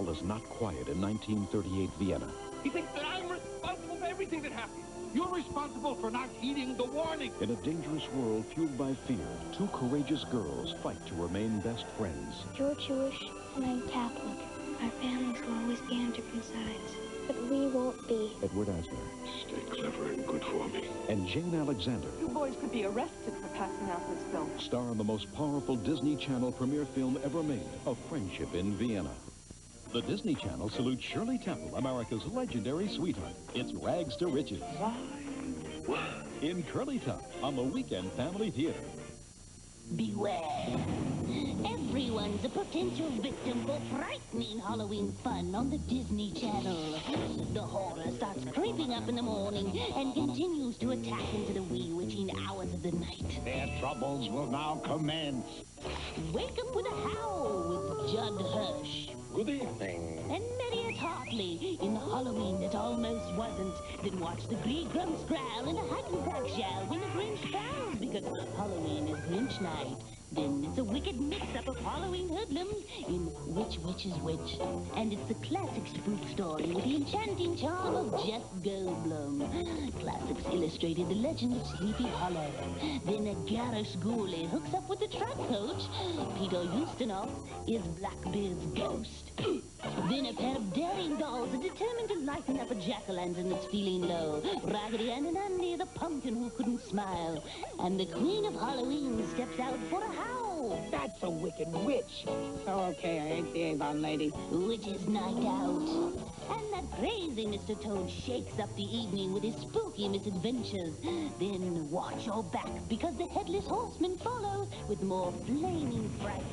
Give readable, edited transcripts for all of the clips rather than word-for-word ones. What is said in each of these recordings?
all is not quiet in 1938 Vienna. He thinks that I'm responsible for everything that happened. You're responsible for not heeding the warning. In a dangerous world fueled by fear, two courageous girls fight to remain best friends. You're Jewish and I'm Catholic. Our families will always be on different sides, but we won't be. Edward Asner. Stay clever and good for me. And Jane Alexander. You boys could be arrested for passing out this film. Star in the most powerful Disney Channel premiere film ever made, A Friendship in Vienna. The Disney Channel salutes Shirley Temple, America's legendary sweetheart. It's Rags to Riches. In Curly Top on the Weekend Family Theater. Beware. Everyone's a potential victim for frightening Halloween fun on the Disney Channel. The horror starts creeping up in the morning and continues to attack into the wee witching hours of the night. Their troubles will now commence. Wake up with a howl with Judd Hirsch. Good evening. And Mariette Hartley in the Halloween that almost wasn't. Then watch the Grey Grumps growl and the Hackensack shout when the Grinch growls because Halloween is Grinch night. Then it's a wicked mix-up of Halloween hoodlums in Which Witch is Which. And it's the classic spook story with the enchanting charm of Jeff Goldblum. Classics illustrated the legend of Sleepy Hollow. Then a garish ghoulie hooks up with the track coach. Peter Ustinov is Blackbeard's ghost. Then a pair of daring dolls are determined to lighten up a jack-o'-lantern that's feeling low. Raggedy Ann and Andy, the pumpkin who couldn't smile. And the Queen of Halloween steps out for a howl. That's a wicked witch. Okay, I ain't the Avon lady. Witch's night out. And that crazy Mr. Toad shakes up the evening with his spooky misadventures. Then watch your back because the Headless Horseman follows with more flaming frights.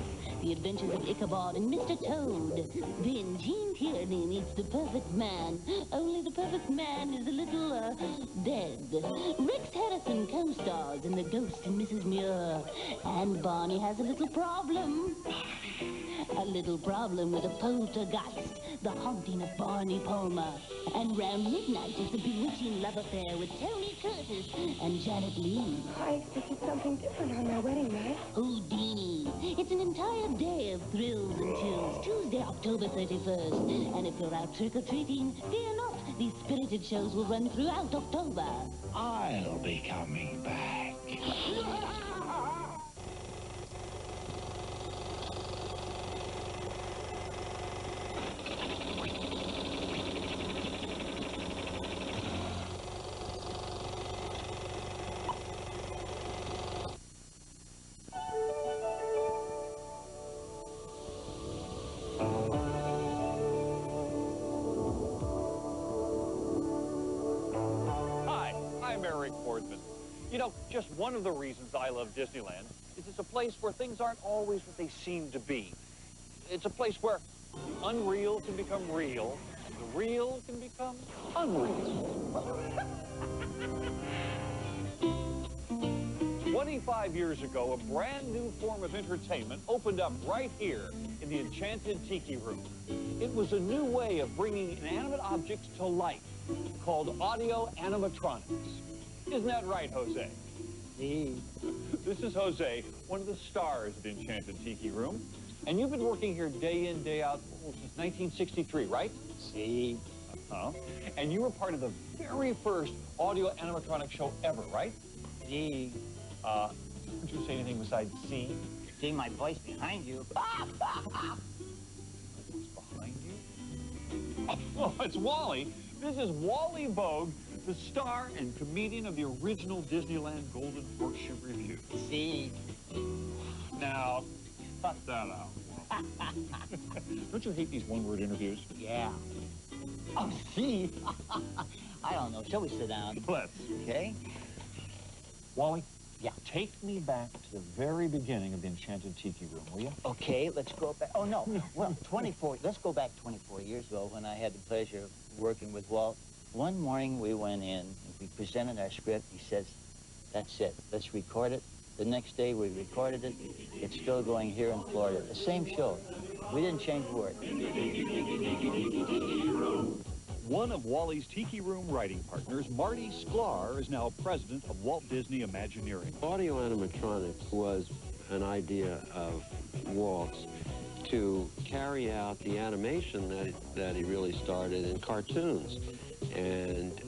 The Adventures of Ichabod and Mr. Toad. Then Gene Tierney meets the perfect man. Only the perfect man is a little, dead. Rex Harrison co-stars in The Ghost and Mrs. Muir. And Barney has a little problem. A little problem with a poltergeist. The Haunting of Barney Palmer. And round midnight is the bewitching love affair with Tony Curtis and Janet Leigh. I expected something different on my wedding night. Houdini. It's an entire day of thrills and chills. Tuesday, October 31st. And if you're out trick-or-treating, fear not. These spirited shows will run throughout October. I'll be coming back. I'm Eric Boardman. You know, just one of the reasons I love Disneyland is it's a place where things aren't always what they seem to be. It's a place where the unreal can become real, and the real can become unreal. 25 years ago, a brand new form of entertainment opened up right here in the Enchanted Tiki Room. It was a new way of bringing inanimate objects to life, called audio animatronics. Isn't that right, Jose? This is Jose, one of the stars of the Enchanted Tiki Room. And you've been working here day in, day out since 1963, right? See? And you were part of the very first audio animatronic show ever, right? See? Didn't you say anything besides see? See my voice behind you? Behind you? Oh, it's Wally. This is Wally Vogue, the star and comedian of the original Disneyland Golden Horseshoe Revue. See? Now, cut that out. Don't you hate these one-word interviews? Yeah. Oh, see? I don't know. Shall we sit down? Let's. Okay. Wally? Yeah. Take me back to the very beginning of the Enchanted Tiki Room, will you? Okay, let's go back. Oh, no. Well, let's go back 24 years ago when I had the pleasure of working with Walt. One morning we went in, and we presented our script. He says, that's it. Let's record it. The next day we recorded it. It's still going here in Florida. The same show. We didn't change a word. One of Wally's Tiki Room writing partners, Marty Sklar, is now president of Walt Disney Imagineering. Audio animatronics was an idea of Walt's to carry out the animation that he really started in cartoons. And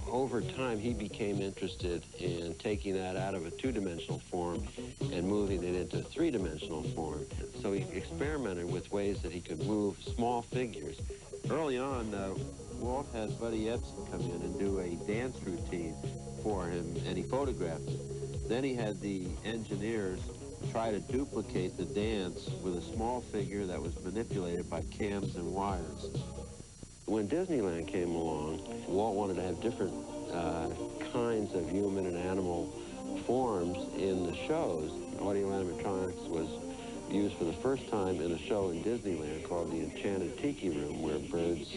over time, he became interested in taking that out of a two-dimensional form and moving it into a three-dimensional form. So he experimented with ways that he could move small figures. Early on, Walt had Buddy Ebsen come in and do a dance routine for him, and he photographed it. Then he had the engineers try to duplicate the dance with a small figure that was manipulated by cams and wires. When Disneyland came along, Walt wanted to have different kinds of human and animal forms in the shows. Audio animatronics was used for the first time in a show in Disneyland called the Enchanted Tiki Room, where birds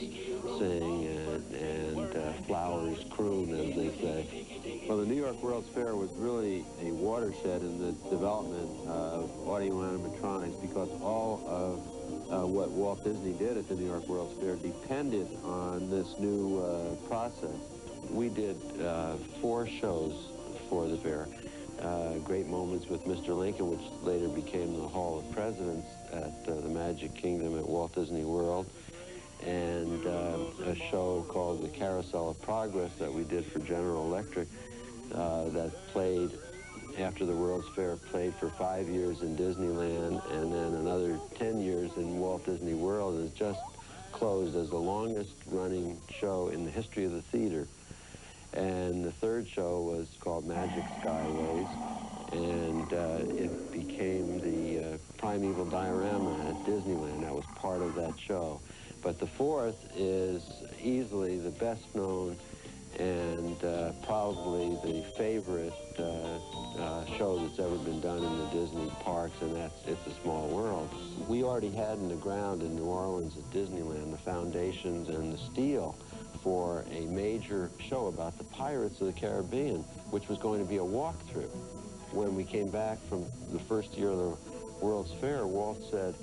sing and flowers croon, as they say. Well, the New York World's Fair was really a watershed in the development of audio animatronics, because all of what Walt Disney did at the New York World's Fair depended on this new process. We did 4 shows for the fair. Great Moments with Mr. Lincoln, which later became the Hall of Presidents at the Magic Kingdom at Walt Disney World, and a show called The Carousel of Progress that we did for General Electric that played after the World's Fair, played for 5 years in Disneyland and then another 10 years in Walt Disney World, and has just closed as the longest running show in the history of the theater. And the 3rd show was called Magic Skyways, and it became the Primeval Diorama at Disneyland. That was part of that show. But the 4th is easily the best known and probably the favorite show that's ever been done in the Disney parks, and that's It's a Small World. We already had in the ground in New Orleans at Disneyland the foundations and the steel for a major show about the Pirates of the Caribbean, which was going to be a walkthrough. When we came back from the first year of the World's Fair, Walt said,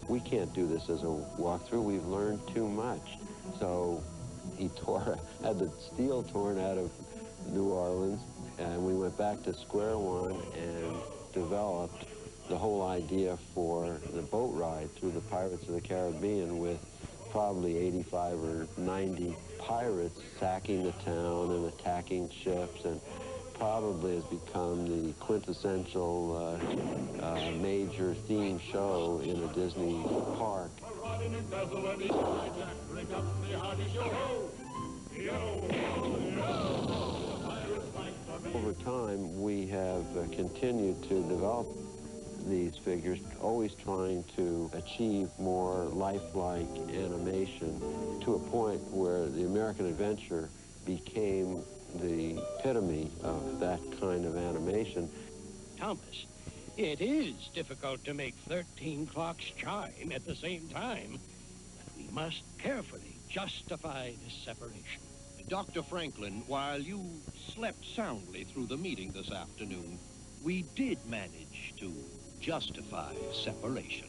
"We can't do this as a walkthrough. We've learned too much." So he had the steel torn out of New Orleans, and we went back to square one and developed the whole idea for the boat ride through the Pirates of the Caribbean, with probably 85 or 90 pirates sacking the town and attacking ships, and probably has become the quintessential major theme show in a Disney park. Over time, we have continued to develop these figures, always trying to achieve more lifelike animation, to a point where the American Adventure became the epitome of that kind of animation. Thomas, it is difficult to make 13 clocks chime at the same time, but we must carefully justify this separation. Dr. Franklin, while you slept soundly through the meeting this afternoon, we did manage to justify separation.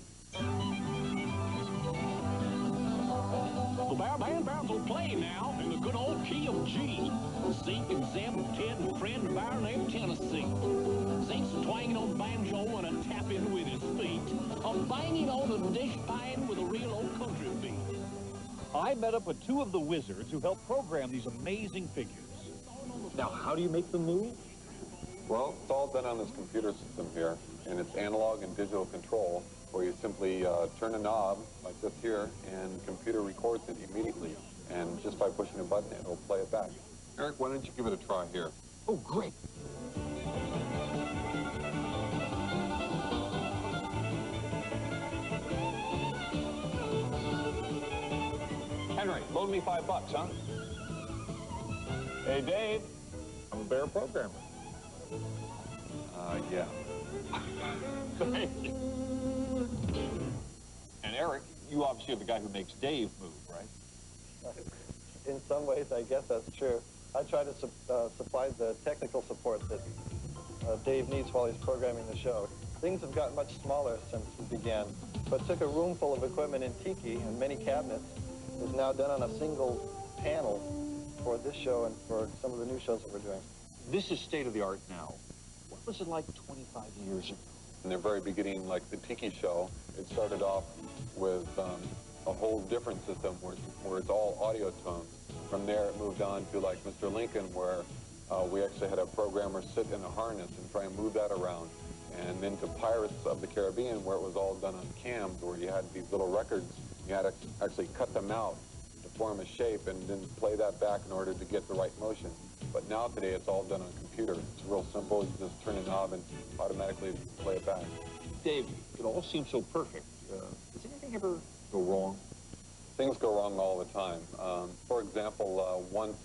The Band will play now in the good old key of G. Zeke and Zeb and Ted and Fred and a bear named Tennessee. Zeke's twanging on the banjo and a tapping with his feet. I'm banging on the dish pan with a real old country beat. I met up with 2 of the wizards who helped program these amazing figures. Now, how do you make them move? Well, it's all done on this computer system here, and it's analog and digital control, where you simply turn a knob, like this here, and the computer records it immediately. And just by pushing a button, it'll play it back. Eric, why don't you give it a try here? Oh, great. Henry, loan me $5, huh? Hey, Dave, I'm a bear programmer. Yeah. Thank you. And Eric, you obviously are the guy who makes Dave move, right? In some ways, I guess that's true. I try to supply the technical support that Dave needs while he's programming the show. Things have gotten much smaller since we began, but took a room full of equipment in Tiki and many cabinets. Is now done on a single panel for this show and for some of the new shows that we're doing. This is state-of-the-art now. What was it like 25 years ago? In the very beginning, like the Tiki show, it started off with a whole different system where it's all audio tones. From there, it moved on to like Mr. Lincoln, where we actually had a programmer sit in a harness and try and move that around. And then to Pirates of the Caribbean, where it was all done on cams, where you had these little records, you had to actually cut them out to form a shape and then play that back in order to get the right motion. But now today, it's all done on computer. It's real simple. You just turn a knob and automatically play it back. Dave, it all seems so perfect. Does anything ever go wrong? Things go wrong all the time. For example, once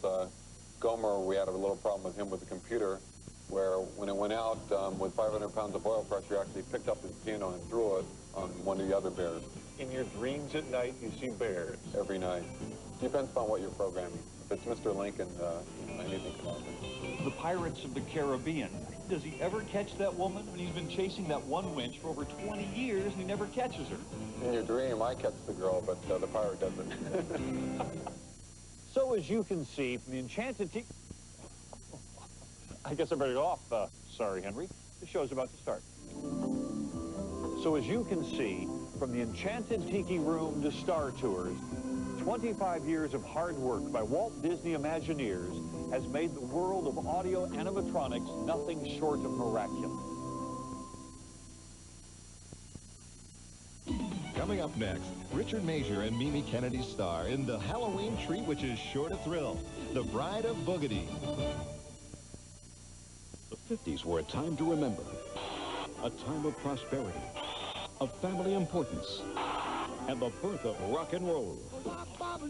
Gomer, we had a little problem with him with the computer, where when it went out with 500 pounds of oil pressure, actually picked up his piano and threw it on one of the other bears. In your dreams at night, you see bears? Every night. Depends on what you're programming. If it's Mr. Lincoln, anything can happen. The Pirates of the Caribbean. Does he ever catch that woman? I mean, he's been chasing that one winch for over 20 years, and he never catches her. In your dream, I catch the girl, but the pirate doesn't. So as you can see from the Enchanted Tiki... I guess I better go off. Sorry, Henry. The show's about to start. So as you can see, from the Enchanted Tiki Room to Star Tours, 25 years of hard work by Walt Disney Imagineers has made the world of audio animatronics nothing short of miraculous. Coming up next, Richard Major and Mimi Kennedy star in the Halloween treat which is sure to thrill, The Bride of Boogedy. The 50s were a time to remember, a time of prosperity, of family importance, and the birth of rock and roll.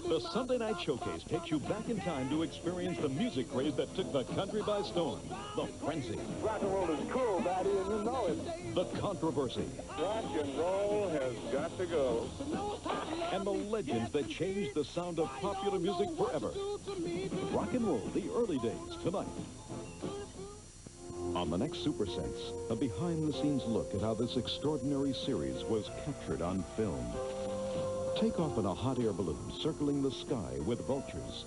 The Sunday Night Showcase takes you back in time to experience the music craze that took the country by storm. The frenzy. Rock and roll is cool, Daddy, and you know it. The controversy. Rock and roll has got to go. And the legends that changed the sound of popular music forever. Rock and roll, the early days, tonight. On the next Super Sense, a behind-the-scenes look at how this extraordinary series was captured on film. Take off in a hot air balloon circling the sky with vultures.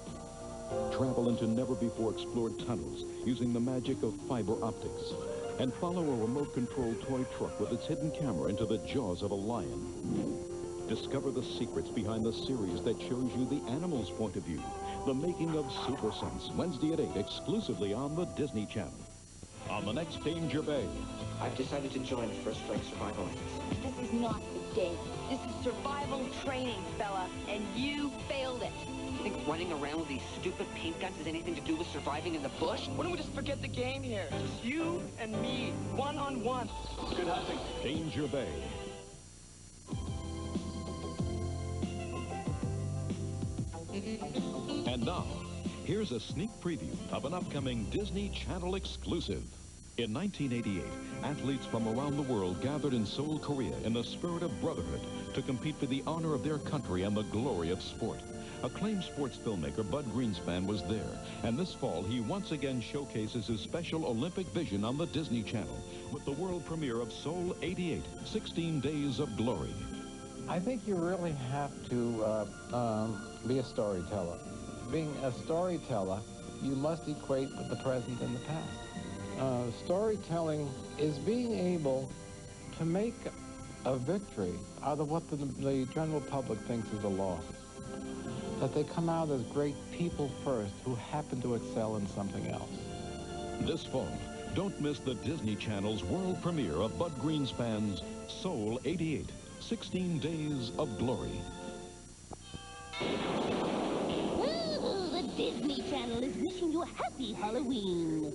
Travel into never-before-explored tunnels using the magic of fiber optics. And follow a remote-controlled toy truck with its hidden camera into the jaws of a lion. Discover the secrets behind the series that shows you the animal's point of view. The making of Super Sense, Wednesday at 8, exclusively on the Disney Channel. On the next Danger Bay. I've decided to join the First Strike Survival Agency. This is not the day. This is survival training, fella, and you failed it. You think running around with these stupid paint guns has anything to do with surviving in the bush? Why don't we just forget the game here? Just you and me, one-on-one. Good hunting. Danger Bay. And now, here's a sneak preview of an upcoming Disney Channel exclusive. In 1988, athletes from around the world gathered in Seoul, Korea in the spirit of brotherhood to compete for the honor of their country and the glory of sport. Acclaimed sports filmmaker Bud Greenspan was there, and this fall he once again showcases his special Olympic vision on the Disney Channel with the world premiere of Seoul 88, 16 Days of Glory. I think you really have to be a storyteller. Being a storyteller, you must equate with the present and the past. Storytelling is being able to make a victory out of what the general public thinks is a loss. That they come out as great people first who happen to excel in something else. This fall, don't miss the Disney Channel's world premiere of Bud Greenspan's Seoul 88, 16 Days of Glory. Ooh, the Disney Channel is wishing you a happy Halloween.